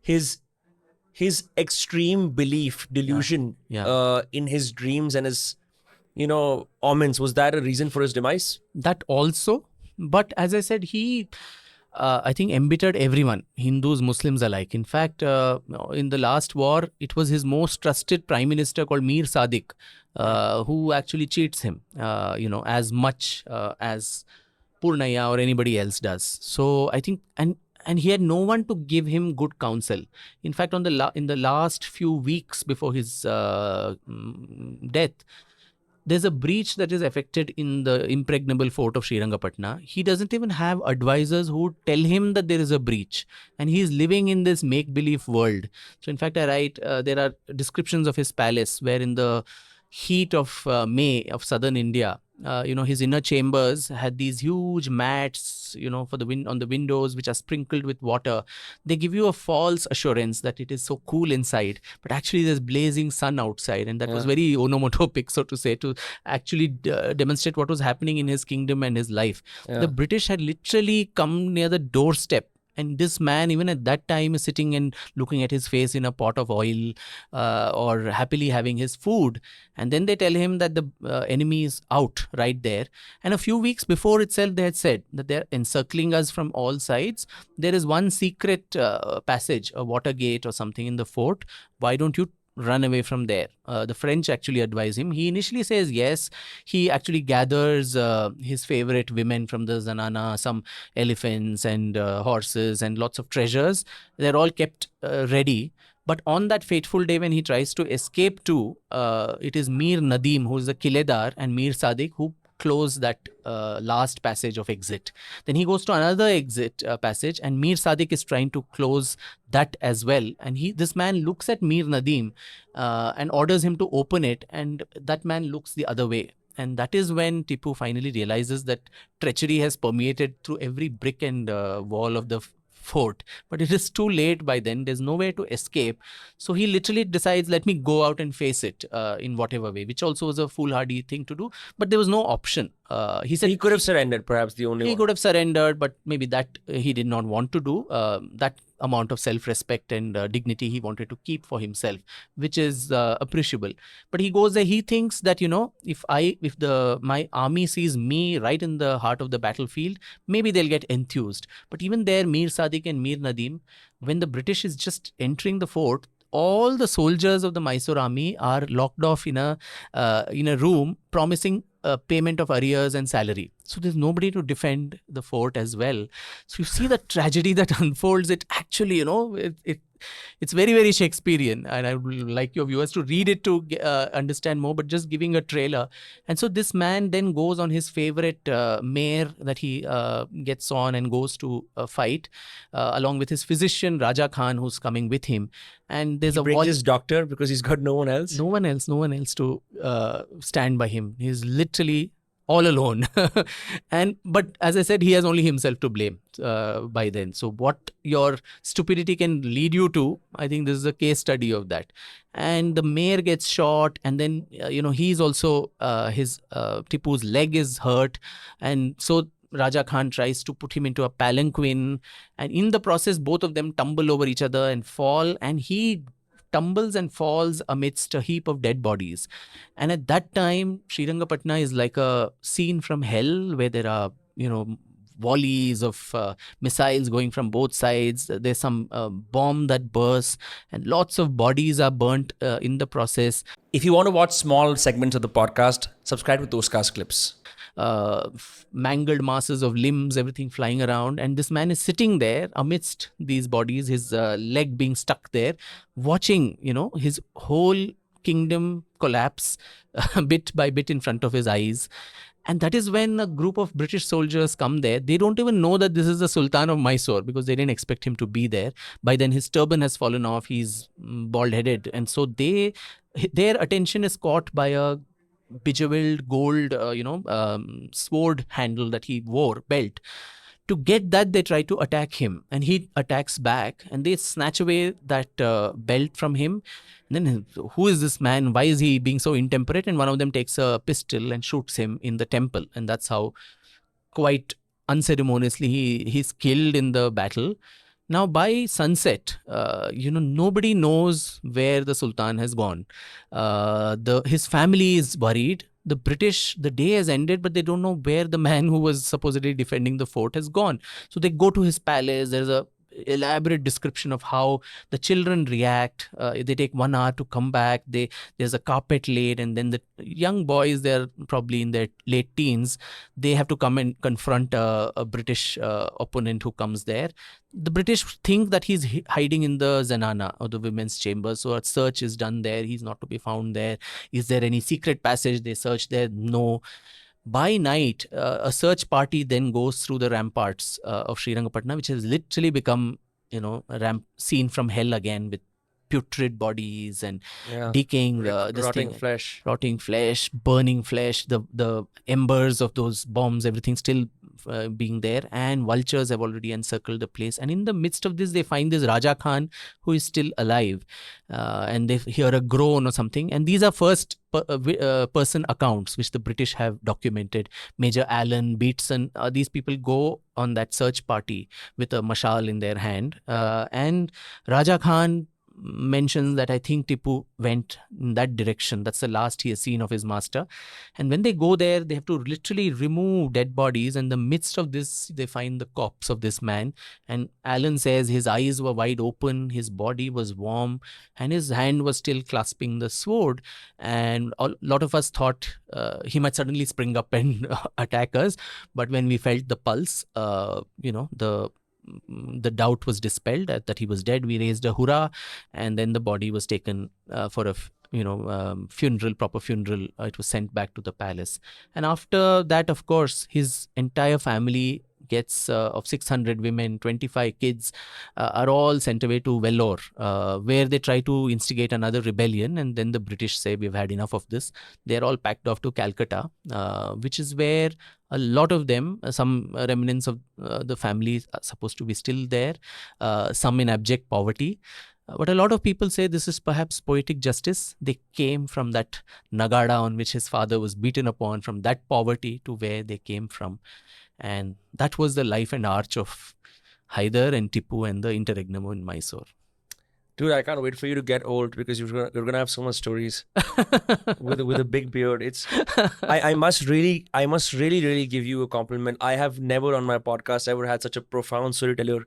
his extreme belief, delusion in his dreams and his, omens, was that a reason for his demise? That also, but as I said, he I think embittered everyone, Hindus, Muslims alike. In fact, in the last war, it was his most trusted prime minister called Mir Sadiq who actually cheats him, as much as Purnaya or anybody else does. So I think, and he had no one to give him good counsel. In fact, in the last few weeks before his death, there's a breach that is affected in the impregnable fort of Srirangapatna. He doesn't even have advisors who tell him that there is a breach, and he's living in this make-believe world. So in fact, I write, there are descriptions of his palace where in the heat of May of southern India, his inner chambers had these huge mats, for the on the windows, which are sprinkled with water. They give you a false assurance that it is so cool inside, but actually there's blazing sun outside. And that was very onomatopic, so to say, to actually demonstrate what was happening in his kingdom and his life. The British had literally come near the doorstep. And this man, even at that time, is sitting and looking at his face in a pot of oil or happily having his food. And then they tell him that the enemy is out right there. And a few weeks before itself, they had said that they're encircling us from all sides. There is one secret passage, a water gate or something in the fort. Why don't you run away from there? The French actually advise him. He initially says yes. He actually gathers his favorite women from the Zanana, some elephants and horses and lots of treasures. They're all kept ready. But on that fateful day when he tries to escape too, it is Mir Nadim, who is the Kiledar, and Mir Sadiq who close that last passage of exit. Then he goes to another exit passage, and Mir Sadiq is trying to close that as well. And this man looks at Mir Nadim and orders him to open it, and that man looks the other way. And that is when Tipu finally realizes that treachery has permeated through every brick and wall of the fort. But it is too late by then. There's nowhere to escape. So he literally decides, let me go out and face it in whatever way, which also was a foolhardy thing to do. But there was no option. He said he could have surrendered, perhaps the only he one. could have surrendered, but maybe that he did not want to do. That amount of self-respect and dignity he wanted to keep for himself, which is appreciable. But he goes there. He thinks that if my army sees me right in the heart of the battlefield, maybe they'll get enthused. But even there, Mir Sadiq and Mir Nadim, when the British is just entering the fort, all the soldiers of the Mysore army are locked off in a room, promising payment of arrears and salary. So there's nobody to defend the fort as well. So you see the tragedy that unfolds. It actually, it's very, very Shakespearean, and I would like your viewers to read it to understand more, but just giving a trailer. And so this man then goes on his favorite mare that he gets on and goes to fight along with his physician Raja Khan, who's coming with him. And there's his doctor because he's got no one else. No one else to stand by him. He's literally all alone. But as I said, he has only himself to blame by then. So what your stupidity can lead you to, I think this is a case study of that. And the mayor gets shot, and then he's also his Tipu's leg is hurt, and so Raja Khan tries to put him into a palanquin, and in the process both of them tumble over each other and fall, and he tumbles and falls amidst a heap of dead bodies. And at that time, Srirangapatna is like a scene from hell, where there are volleys of missiles going from both sides. There's some bomb that bursts, and lots of bodies are burnt in the process. If you want to watch small segments of the podcast, subscribe to Dostcast Clips. Mangled masses of limbs, everything flying around, and this man is sitting there amidst these bodies, his leg being stuck there, watching his whole kingdom collapse bit by bit in front of his eyes. And that is when a group of British soldiers come there. They don't even know that this is the Sultan of Mysore, because they didn't expect him to be there. By then his turban has fallen off, he's bald-headed, and so their attention is caught by a bejeweled gold sword handle that he wore, belt. To get that, they try to attack him, and he attacks back, and they snatch away that belt from him. And then, who is this man? Why is he being so intemperate? And one of them takes a pistol and shoots him in the temple, and that's how, quite unceremoniously, he's killed in the battle. Now, by sunset, nobody knows where the Sultan has gone. His family is worried. The British, the day has ended, but they don't know where the man who was supposedly defending the fort has gone. So they go to his palace. There's a elaborate description of how the children react. They take 1 hour to come back. There's a carpet laid, and then the young boys, they're probably in their late teens, they have to come and confront a British opponent who comes there. The British think that he's hiding in the Zanana, or the women's chamber. So a search is done there. He's not to be found there. Is there any secret passage? They search there. No. By night, a search party then goes through the ramparts of Srirangapatna, which has literally become, a scene from hell again, with putrid bodies and decaying rotting flesh, burning flesh, the embers of those bombs, everything still being there, and vultures have already encircled the place. And in the midst of this, they find this Raja Khan who is still alive, and they hear a groan or something. And these are first person accounts which the British have documented. Major Allen, Beatson, these people go on that search party with a mashal in their hand, and Raja Khan mentions that I think Tipu went in that direction. That's the last he has seen of his master. And when they go there, they have to literally remove dead bodies. In the midst of this, they find the corpse of this man. And Alan says his eyes were wide open, his body was warm, and his hand was still clasping the sword. And a lot of us thought he might suddenly spring up and attack us. But when we felt the pulse, the doubt was dispelled that he was dead. We raised a hurrah, and then the body was taken for a proper funeral. It was sent back to the palace. And after that, of course, his entire family gets of 600 women, 25 kids are all sent away to Vellore, where they try to instigate another rebellion. And then the British say, we've had enough of this. They're all packed off to Calcutta, which is where a lot of them, some remnants of the families are supposed to be still there, some in abject poverty. But a lot of people say this is perhaps poetic justice. They came from that Nagada on which his father was beaten upon, from that poverty to where they came from. And that was the life and arch of Hyder and Tipu and the interregnum in Mysore. Dude, I can't wait for you to get old, because you're gonna have so much stories with a big beard. I must really give you a compliment. I have never on my podcast ever had such a profound storyteller